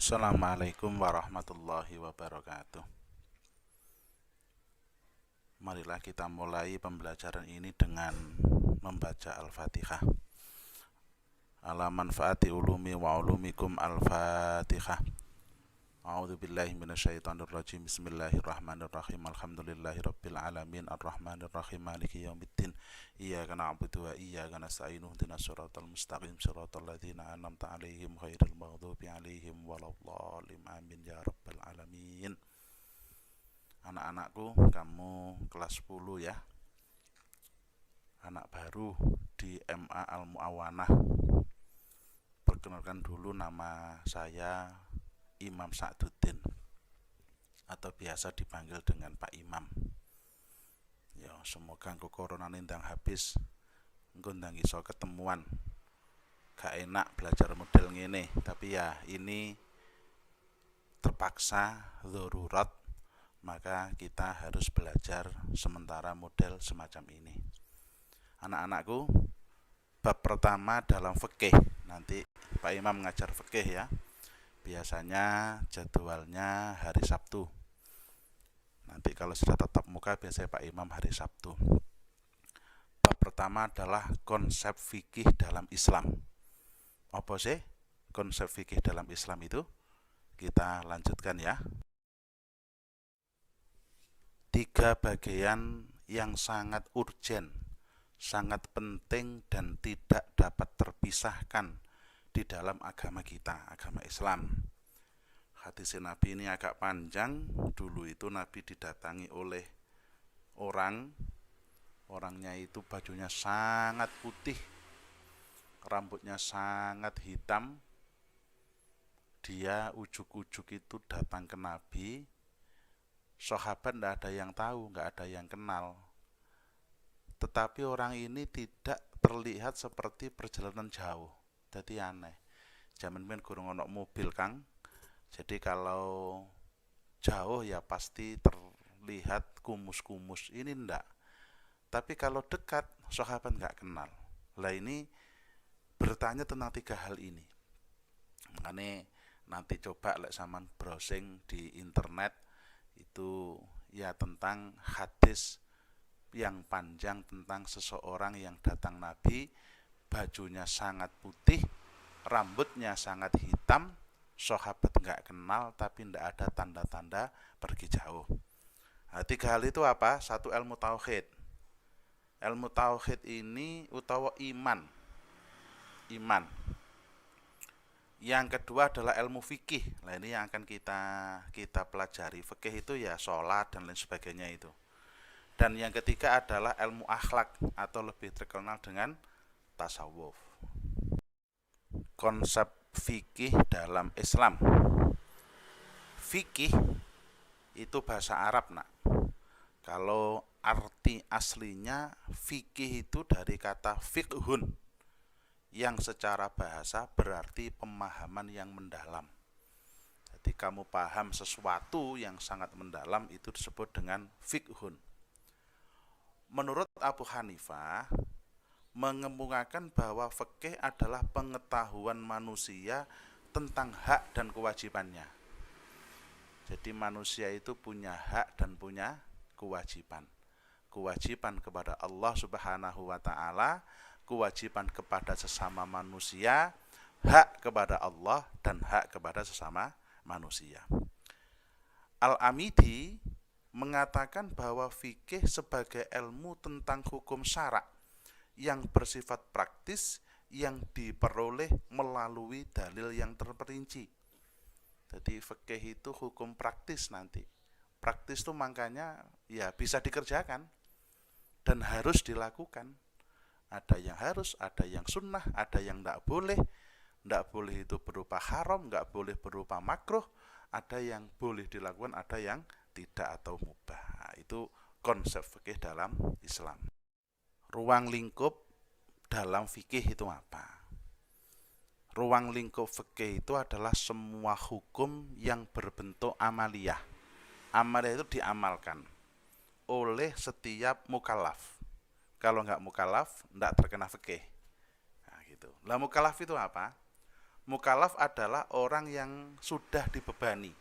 Assalamualaikum warahmatullahi wabarakatuh. Marilah kita mulai pembelajaran ini dengan membaca Al-Fatihah. Ala manfaati ulumi wa ulumikum Al-Fatihah. A'udzu billahi minasyaitonir rajim. Bismillahirrahmanirrahim. Alhamdulillahi rabbil alamin arrahmanir rahim maliki yaumiddin. Iyyaka na'budu wa iyyaka nasta'in. Ihdinas siratal mustaqim siratal ladzina an'amta 'alaihim ghairil maghdubi 'alaihim waladdallin. Amin ya rabbal alamin. Anak-anakku, kamu kelas 10 ya. Anak baru di MA Al-Mu'awanah. Perkenalkan dulu, nama saya Imam Sa'duddin atau biasa dipanggil dengan Pak Imam. Ya, semoga engko corona nindang habis, engko ndang iso ketemuan. Gak enak belajar model ngene, tapi ya ini terpaksa darurat, maka kita harus belajar sementara model semacam ini. Anak-anakku, bab pertama dalam fikih. Nanti Pak Imam ngajar fikih ya. Biasanya jadwalnya hari Sabtu. Nanti kalau sudah tatap muka biasanya Pak Imam hari Sabtu. Bab pertama adalah konsep fikih dalam Islam. Apa sih konsep fikih dalam Islam itu? Kita lanjutkan ya. 3 bagian yang sangat urgen, sangat penting dan tidak dapat terpisahkan di dalam agama kita, agama Islam. Hadis Nabi ini agak panjang. Dulu itu Nabi didatangi oleh orangnya itu bajunya sangat putih, rambutnya sangat hitam. Dia ujuk-ujuk itu datang ke Nabi. Sahabat tidak ada yang tahu, nggak ada yang kenal. Tetapi orang ini tidak terlihat seperti perjalanan jauh. Jadi aneh. Zaman men kurang ono mobil Kang. Jadi kalau jauh ya pasti terlihat kumus-kumus. Ini ndak. Tapi kalau dekat sahabat nggak kenal. Lah ini bertanya tentang 3 hal ini. Makanya nanti coba lek sampean browsing di internet itu ya tentang hadis yang panjang tentang seseorang yang datang Nabi, bajunya sangat putih, rambutnya sangat hitam, sahabat nggak kenal tapi nggak ada tanda-tanda pergi jauh. Nah, 3 hal itu apa? 1, ilmu tauhid. Ilmu tauhid ini utawa iman. Yang kedua adalah ilmu fikih. Nah, ini yang akan kita pelajari. Fikih itu ya sholat dan lain sebagainya itu. Dan yang ketiga adalah ilmu akhlak atau lebih terkenal dengan tasawuf. Konsep fikih dalam Islam. Fikih itu bahasa Arab, nak. Kalau arti aslinya fikih itu dari kata fiqhun, yang secara bahasa berarti pemahaman yang mendalam. Jadi kamu paham sesuatu yang sangat mendalam itu disebut dengan fiqhun. Menurut Abu Hanifah, mengemukakan bahwa fikih adalah pengetahuan manusia tentang hak dan kewajibannya. Jadi manusia itu punya hak dan punya kewajiban. Kewajiban kepada Allah Subhanahu wa taala, kewajiban kepada sesama manusia, hak kepada Allah dan hak kepada sesama manusia. Al-Amidi mengatakan bahwa fikih sebagai ilmu tentang hukum syarak yang bersifat praktis yang diperoleh melalui dalil yang terperinci. Jadi fikih itu hukum praktis nanti. Praktis itu makanya ya bisa dikerjakan dan harus dilakukan. Ada yang harus, ada yang sunnah, ada yang tidak boleh. Tidak boleh itu berupa haram, tidak boleh berupa makruh. Ada yang boleh dilakukan, ada yang tidak atau mubah. Itu konsep fikih dalam Islam. Ruang lingkup dalam fikih itu apa? Ruang lingkup fikih itu adalah semua hukum yang berbentuk amaliyah. Amaliyah itu diamalkan oleh setiap mukallaf. Kalau nggak mukallaf, nggak terkena fikih. Nah, gitu. Lah mukallaf itu apa? Mukallaf adalah orang yang sudah dibebani.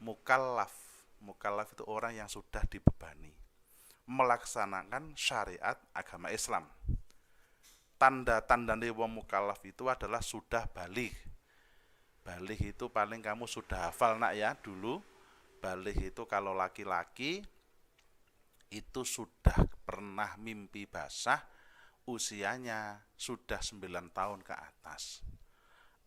Mukallaf, mukallaf itu orang yang sudah dibebani melaksanakan syariat agama Islam. Tanda-tanda wong mukallaf itu adalah sudah balik. Balik itu paling kamu sudah hafal nak ya dulu. Balik itu kalau laki-laki itu sudah pernah mimpi basah, usianya sudah 9 tahun ke atas.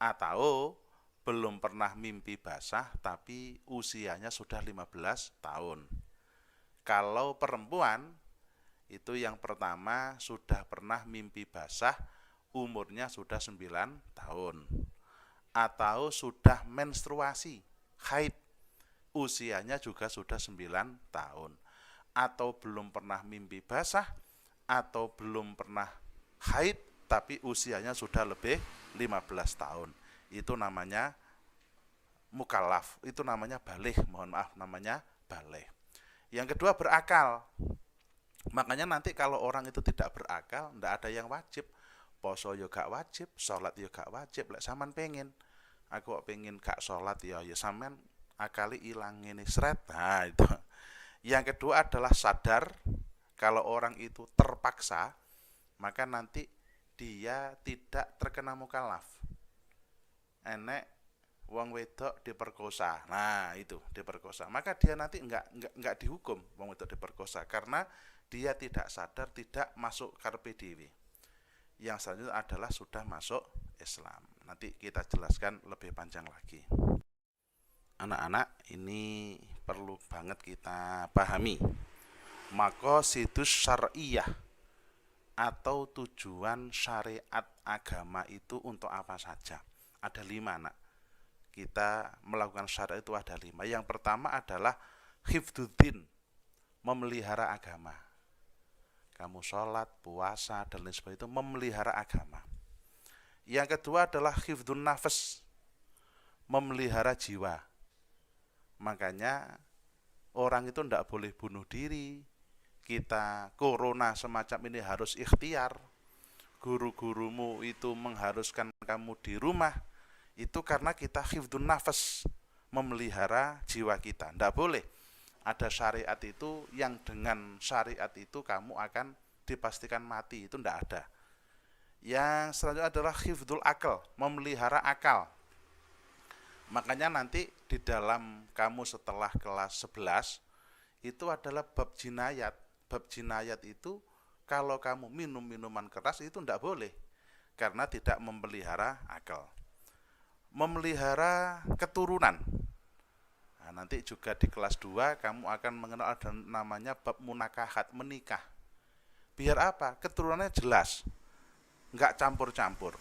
Atau belum pernah mimpi basah tapi usianya sudah 15 tahun. Kalau perempuan itu yang pertama sudah pernah mimpi basah, umurnya sudah 9 tahun. Atau sudah menstruasi, haid, usianya juga sudah 9 tahun. Atau belum pernah mimpi basah, atau belum pernah haid tapi usianya sudah lebih 15 tahun. Itu namanya mukallaf, itu namanya baligh, mohon maaf namanya baligh. Yang kedua berakal. Makanya nanti kalau orang itu tidak berakal, tidak ada yang wajib. Poso yo gak wajib, sholat yo gak wajib. Lek sampean pengen, aku pengen gak sholat ya sampean akali ilang ini seret. Nah itu. Yang kedua adalah sadar. Kalau orang itu terpaksa, maka nanti dia tidak terkena mukallaf. Enek wong wedok diperkosa. Nah, itu diperkosa. Maka dia nanti enggak dihukum wong wedok diperkosa karena dia tidak sadar, tidak masuk karpe dewi. Yang selanjutnya adalah sudah masuk Islam. Nanti kita jelaskan lebih panjang lagi. Anak-anak, ini perlu banget kita pahami. Maqasidus syar'iyah atau tujuan syariat agama itu untuk apa saja? Ada 5, nak. Kita melakukan syariat itu ada 5. Yang pertama adalah hifdzuddin, memelihara agama. Kamu sholat, puasa, dan lain sebagainya itu memelihara agama. Yang kedua adalah hifdzun nafas, memelihara jiwa. Makanya orang itu tidak boleh bunuh diri. Kita corona semacam ini harus ikhtiar. Guru-gurumu itu mengharuskan kamu di rumah. Itu karena kita hifdzun nafas, memelihara jiwa kita. Tidak boleh ada syariat itu yang dengan syariat itu kamu akan dipastikan mati. Itu tidak ada. Yang selanjutnya adalah hifdzul akal, memelihara akal. Makanya nanti di dalam kamu setelah kelas 11 itu adalah bab jinayat. Bab jinayat itu kalau kamu minum minuman keras itu tidak boleh karena tidak memelihara akal. Memelihara keturunan. Nah, nanti juga di kelas 2 kamu akan mengenal ada namanya bab munakahat, menikah. Biar apa? Keturunannya jelas, nggak campur-campur.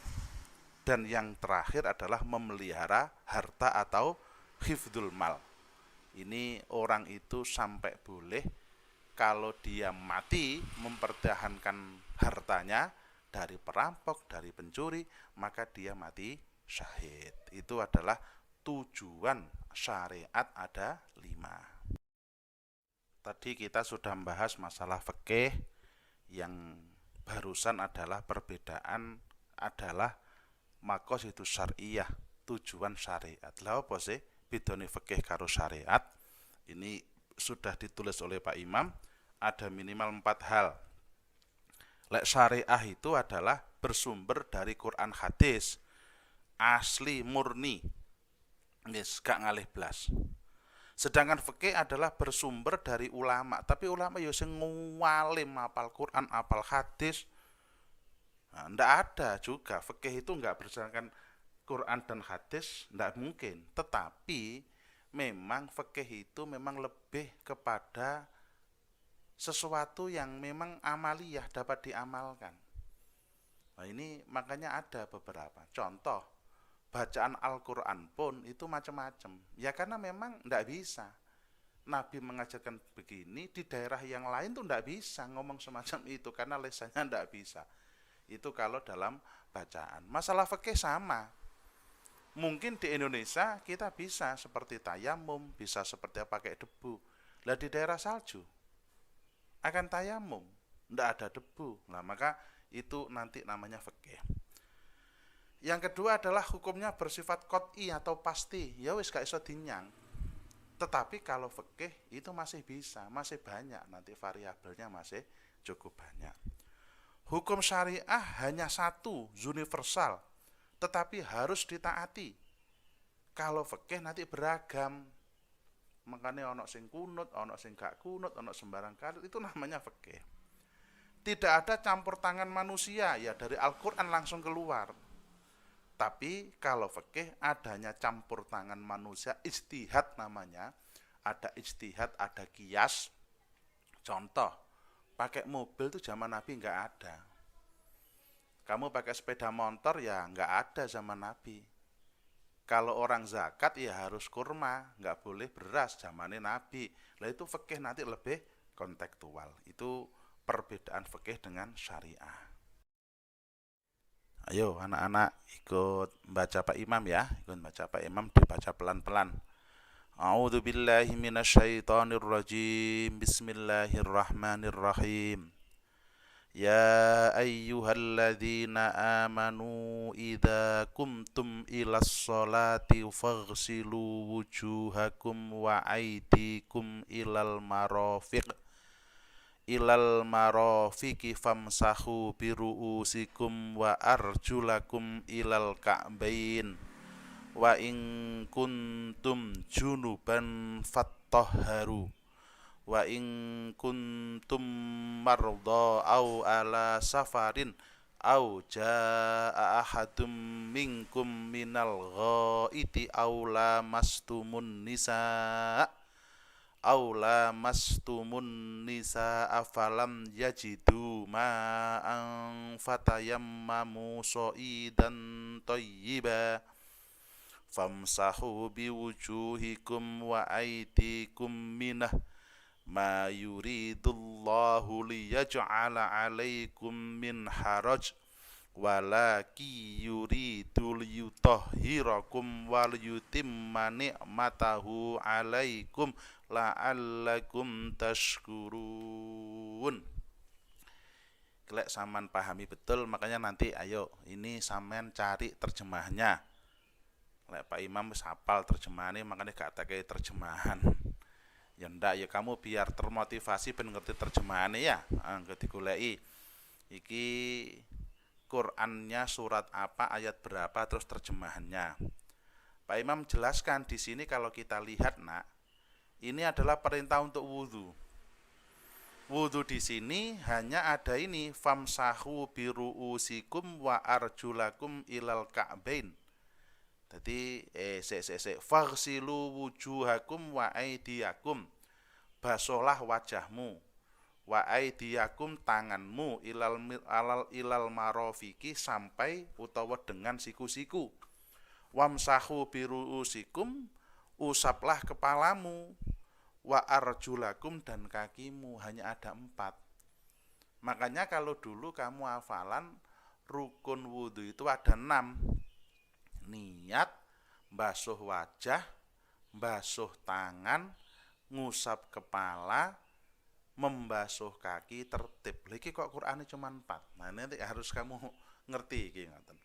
Dan yang terakhir adalah memelihara harta atau hifdzul mal. Ini orang itu sampai boleh kalau dia mati mempertahankan hartanya dari perampok, dari pencuri, maka dia mati syahid. Itu adalah tujuan syariat ada 5. Tadi kita sudah membahas masalah fikih. Yang barusan adalah perbedaan adalah maqasidus syar'iyah, tujuan syariat. Lah apa sih bedane fikih karo syariat? Ini sudah ditulis oleh Pak Imam, ada minimal 4 hal. Lek syariah itu adalah bersumber dari Quran hadis, asli murni. Yes, gak ngalih blas. Sedangkan fikih adalah bersumber dari ulama, tapi ulama yo sing ngalim apal Quran, apal hadis. Nah, ndak ada juga fikih itu nggak berdasarkan Quran dan hadis, ndak mungkin. Tetapi memang fikih itu memang lebih kepada sesuatu yang memang amaliyah, dapat diamalkan. Nah, ini makanya ada beberapa contoh bacaan Al-Quran pun itu macam-macam. Ya karena memang ndak bisa. Nabi mengajarkan begini, di daerah yang lain tuh ndak bisa ngomong semacam itu karena lesannya ndak bisa. Itu kalau dalam bacaan. Masalah fikih sama. Mungkin di Indonesia kita bisa seperti tayamum, bisa seperti pakai debu. Lah di daerah salju akan tayamum, ndak ada debu. Nah, maka itu nanti namanya fikih. Yang kedua adalah hukumnya bersifat qot'i atau pasti, ya wis gak iso dinyang. Tetapi kalau fikih itu masih bisa, masih banyak, nanti variabelnya masih cukup banyak. Hukum syariah hanya satu, universal, tetapi harus ditaati. Kalau fikih nanti beragam, makanya ono sing kunut, ono sing gak kunut, ono sembarang kali, itu namanya fikih. Tidak ada campur tangan manusia, ya dari Al-Quran langsung keluar. Tapi kalau fikih adanya campur tangan manusia, ijtihad namanya. Ada ijtihad, ada qiyas. Contoh, pakai mobil itu zaman Nabi nggak ada. Kamu pakai sepeda motor ya nggak ada zaman Nabi. Kalau orang zakat ya harus kurma, nggak boleh beras zamannya Nabi. Lah itu fikih nanti lebih kontekstual. Itu perbedaan fikih dengan syariah. Ayo anak-anak ikut baca Pak Imam ya, ikut baca Pak Imam, dibaca pelan-pelan. A'udzu billahi minasyaitonir rajim. Bismillahirrahmanirrahim. Ya ayyuhalladzina amanu idza kumtum ilas sholati faghsilu wujuhakum wa aydikum ilal marafiqi famsahu biru'usikum wa arjulakum ilal ka'bain wa in kuntum junuban fattahharu wa in kuntum marda au ala safarin au jaa ahadum minkum minal ghaiti au lamastumun nisa afalam yajidu ma'an fatayammamu so'idan tayyiba famsahu biwujuhikum wa aydikum minah ma yuridullahu liyaj'ala 'alaikum min haraj walaki yuridu liyutahhirakum wal yutimma ni'matahu 'alaikum la'allakum tashkurun. Kelek sampean pahami betul, makanya nanti ayo ini sampean cari terjemahnya. Lek Pak Imam wis hafal terjemahannya, makanya gak tak kayak terjemahan. Ya ndak ya kamu biar termotivasi ben ngerti terjemahannya ya. Anggo digoleki. Iki Qur'annya surat apa, ayat berapa, terus terjemahannya. Pak Imam jelaskan di sini kalau kita lihat nak, ini adalah perintah untuk wudhu. Wudhu di sini hanya ada ini, famsahu biru'usikum wa arjulakum ilal ka'bain. Jadi faghsilu wujuhakum wa aydiyakum. Basohlah wajahmu, wa aydiyakum tanganmu ilal marofiki sampai utawa dengan siku-siku. Wamsahu biru'usikum, usaplah kepalamu, wa arjulakum dan kakimu, hanya ada 4. Makanya kalau dulu kamu hafalan rukun wudhu itu ada 6. Niat, basuh wajah, basuh tangan, ngusap kepala, membasuh kaki, tertib. Lagi kok Qur'annya cuma 4. Nah nanti harus kamu ngerti gitu.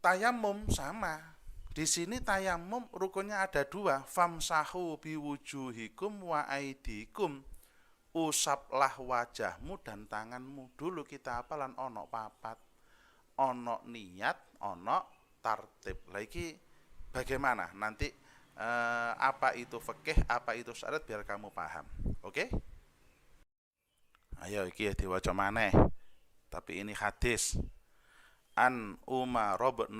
Tayamum sama. Di sini tayamum rukunnya ada 2. Famsahu biwujuhikum wa aidikum. Usaplah wajahmu dan tanganmu. Dulu kita hafalan ono 4. Ono niat, ono tartib. Lagi bagaimana? Nanti apa itu fikih, apa itu syariat biar kamu paham. Oke? Ayo iki diwaca maneh. Tapi ini hadis. An Umar bin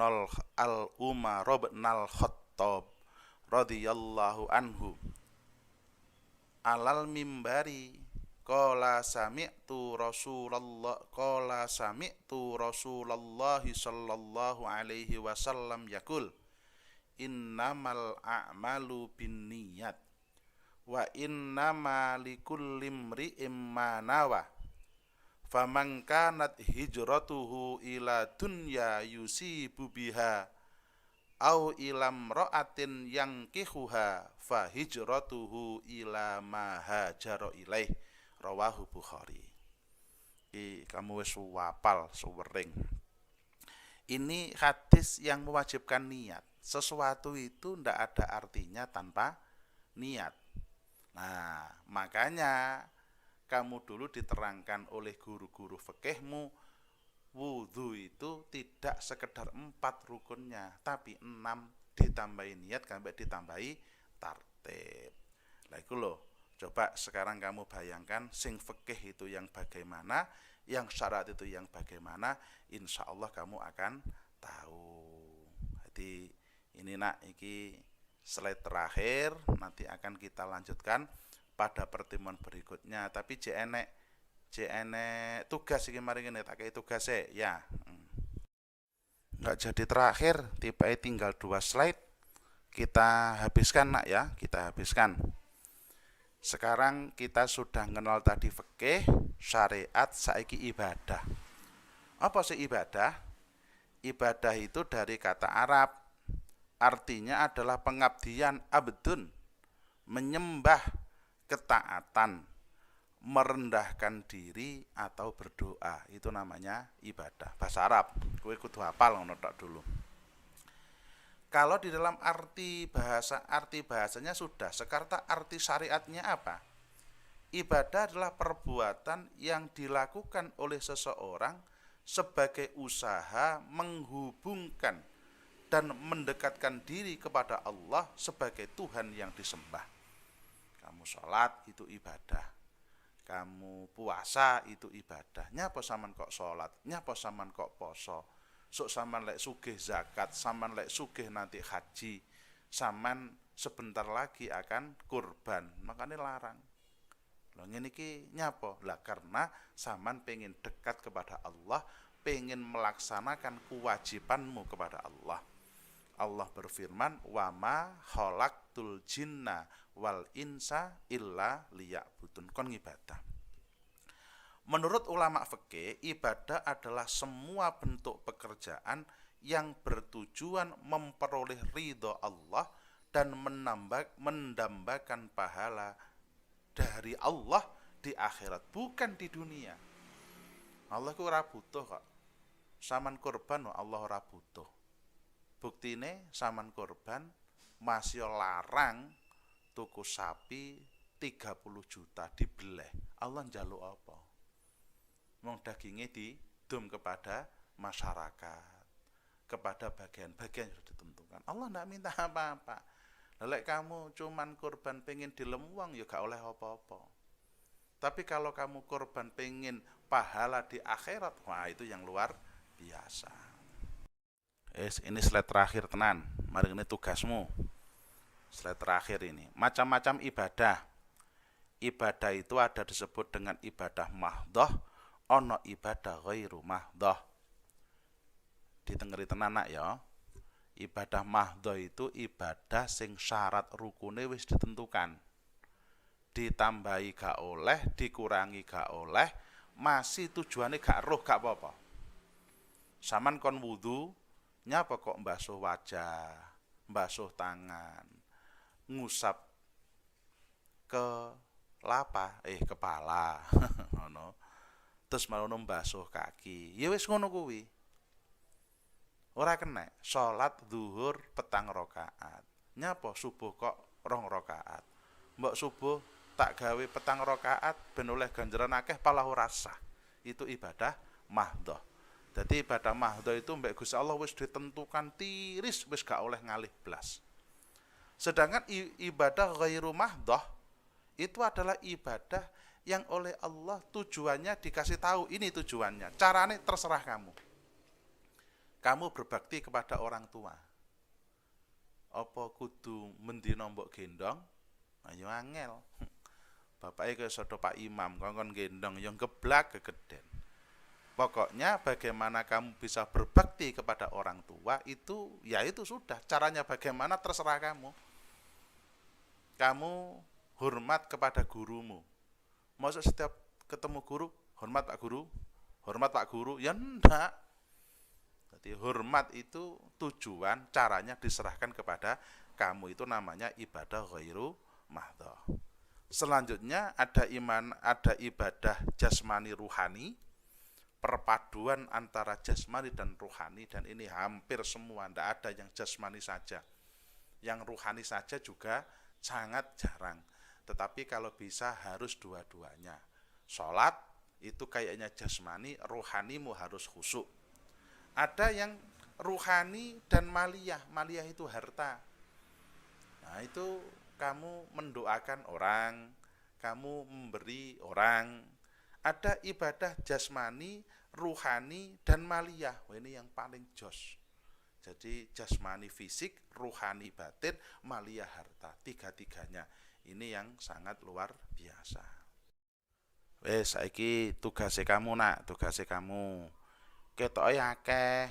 Khattab radhiyallahu anhu alal mimbari qala sami'tu Rasulullah sallallahu alaihi wasallam yaqul innamal a'malu binniyat wa innama likulli imri'in ma nawa faman kanat hijratuhu ila dunya yusibu biha au ilam ra'atin yankihuha fa hijratuhu ila ma hajara ilaih rawahu Bukhari. Iki kamu wis wapal suwering. Ini hadis yang mewajibkan niat. Sesuatu itu tidak ada artinya tanpa niat. Nah, makanya kamu dulu diterangkan oleh guru-guru fikihmu, wudhu itu tidak sekedar 4 rukunnya, tapi 6 ditambahi niat sampai ditambahi tartib. Lah itu loh. Coba sekarang kamu bayangkan sing fikih itu yang bagaimana, yang syarat itu yang bagaimana, insya Allah kamu akan tahu. Jadi ini nak, iki slide terakhir, nanti akan kita lanjutkan pada pertemuan berikutnya. Tapi enek tugas iki mari ngene tak kei tugas ya. Enggak jadi terakhir, tiba tinggal 2 slide. Kita habiskan nak ya, kita habiskan. Sekarang kita sudah kenal tadi fikih, syariat, saiki ibadah. Apa sih ibadah? Ibadah itu dari kata Arab, artinya adalah pengabdian, abdun, menyembah, ketaatan, merendahkan diri atau berdoa. Itu namanya ibadah. Bahasa Arab, kowe kudu hafal ngono tok dulu. Kalau di dalam arti bahasanya sudah. Sekarang arti syariatnya apa? Ibadah adalah perbuatan yang dilakukan oleh seseorang sebagai usaha menghubungkan dan mendekatkan diri kepada Allah sebagai Tuhan yang disembah. Kamu sholat itu ibadah, kamu puasa itu ibadah. Nyapa saman kok sholat, nyapa saman kok poso, sok saman lek sugih zakat, saman lek sugih nanti haji, saman sebentar lagi akan kurban, makanya larang. Loh ngene iki nyapa? Lah karena saman pengen dekat kepada Allah, pengen melaksanakan kewajibanmu kepada Allah. Allah berfirman, "Wa ma khalaqtul jinna wal insa illa liya'budun." Kon ibadah. Menurut ulama fikih, ibadah adalah semua bentuk pekerjaan yang bertujuan memperoleh ridho Allah dan mendambakan pahala dari Allah di akhirat, bukan di dunia. Allah ku ora butuh kok. Saman kurban Allah ora butuh. Buktine saman kurban masih larang tuku sapi 30 juta dibeleh. Allah njaluk apa? Wong dagingnya didum kepada masyarakat, kepada bagian-bagian yang sudah ditentukan. Allah tidak minta apa-apa. Lek kamu cuman kurban pengen dilem uang ya gak oleh apa-apa. Tapi kalau kamu kurban pengen pahala di akhirat, wah itu yang luar biasa. Ini slide terakhir tenan. Mari ini tugasmu. Slide terakhir ini. Macam-macam ibadah. Ibadah itu ada disebut dengan ibadah mahdhah, ono ibadah ghairu mahdhah. Ditengeri tenan nak ya. Ibadah mahdhah itu ibadah sing syarat rukune wis ditentukan. Ditambahi gak oleh, dikurangi gak oleh, masih tujuannya gak roh gak apa-apa. Saman kon wudu, nyapa kok mbasuh wajah, mbasuh tangan, ngusap ke kepala ngono. Terus marono mbasuh kaki. Ya wis ngono kuwi. Ora kena salat zuhur petang rakaat. Nyapa subuh kok 2 rakaat. Mbok subuh tak gawe petang rakaat ben oleh ganjaran akeh palah ora sah. Itu ibadah mahdhah. Jadi ibadah mahdhah itu mbek Gusti Allah wis ditentukan tiris, wis gak oleh ngalih blas. Sedangkan ibadah ghairu mahdhah itu adalah ibadah yang oleh Allah tujuannya dikasih tahu, ini tujuannya. Caranya terserah kamu. Kamu berbakti kepada orang tua. Apa kudu mendina mbok gendong? Ayo angel. Bapake kaya sodo Pak Imam, kongkon gendong yang geblak kegeden. Pokoknya bagaimana kamu bisa berbakti kepada orang tua itu, ya itu sudah. Caranya bagaimana terserah kamu. Kamu hormat kepada gurumu. Maksud setiap ketemu guru, hormat Pak Guru, hormat Pak Guru, ya enggak. Jadi hormat itu tujuan, caranya diserahkan kepada kamu, itu namanya ibadah ghairu mahdhah. Selanjutnya ada ibadah jasmani ruhani. perpaduan antara jasmani dan rohani, dan ini hampir semua, tidak ada yang jasmani saja, yang rohani saja juga sangat jarang. Tetapi kalau bisa harus dua-duanya. Sholat itu kayaknya jasmani, rohanimu harus khusyuk. Ada yang ruhani dan maliyah. Maliyah itu harta. Nah, itu kamu mendoakan orang, kamu memberi orang. Ada ibadah jasmani, ruhani, dan maliyah. Wah, ini yang paling jos. Jadi jasmani fisik, ruhani batin, maliyah harta. Tiga-tiganya. Ini yang sangat luar biasa. Wes, saiki tugasnya kamu nak, tugasnya kamu. Ketoke akeh.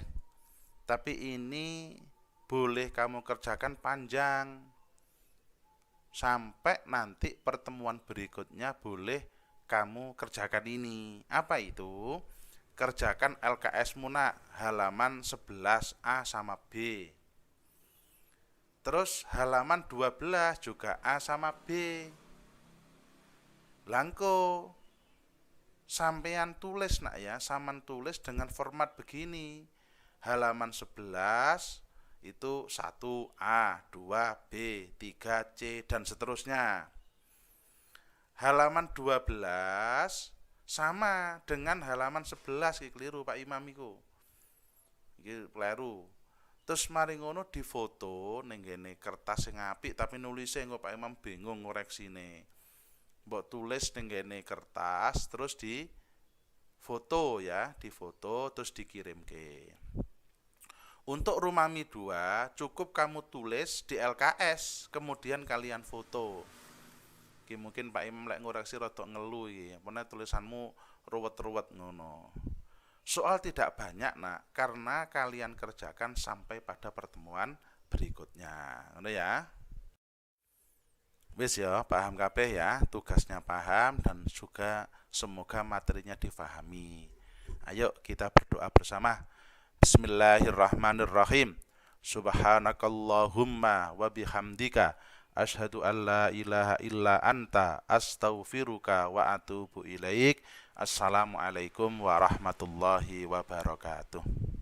Tapi ini boleh kamu kerjakan panjang. Sampai nanti pertemuan berikutnya boleh kamu kerjakan ini. Apa itu? Kerjakan LKS Muna halaman 11A sama B. Terus halaman 12 juga A sama B. Langko sampean tulis nak ya, sampean tulis dengan format begini. Halaman 11 itu 1A, 2B, 3C, dan seterusnya. Halaman 12 sama dengan halaman 11, keliru Pak Imam iku. Iki keliru. Terus mari ngono difoto ning ngene kertas sing apik tapi nulisnya engko Pak Imam bingung ngoreksine. Mbok tulis ning ngene kertas terus di foto ya, difoto terus dikirimke. Untuk Rumami 2 cukup kamu tulis di LKS kemudian kalian foto. Iki mungkin Pak Imam lek ngoreksi rada ngelu iki, pene tulisanmu ruwet-ruwet ngono. Soal tidak banyak nak, karena kalian kerjakan sampai pada pertemuan berikutnya. Ngono ya. Wis ya, paham kabeh ya, tugasnya paham dan juga semoga materinya difahami. Ayo kita berdoa bersama. Bismillahirrahmanirrahim. Subhanakallahumma wa bihamdika asyhadu an la ilaha illa anta astaghfiruka wa atubu ilaik. Assalamualaikum warahmatullahi wabarakatuh.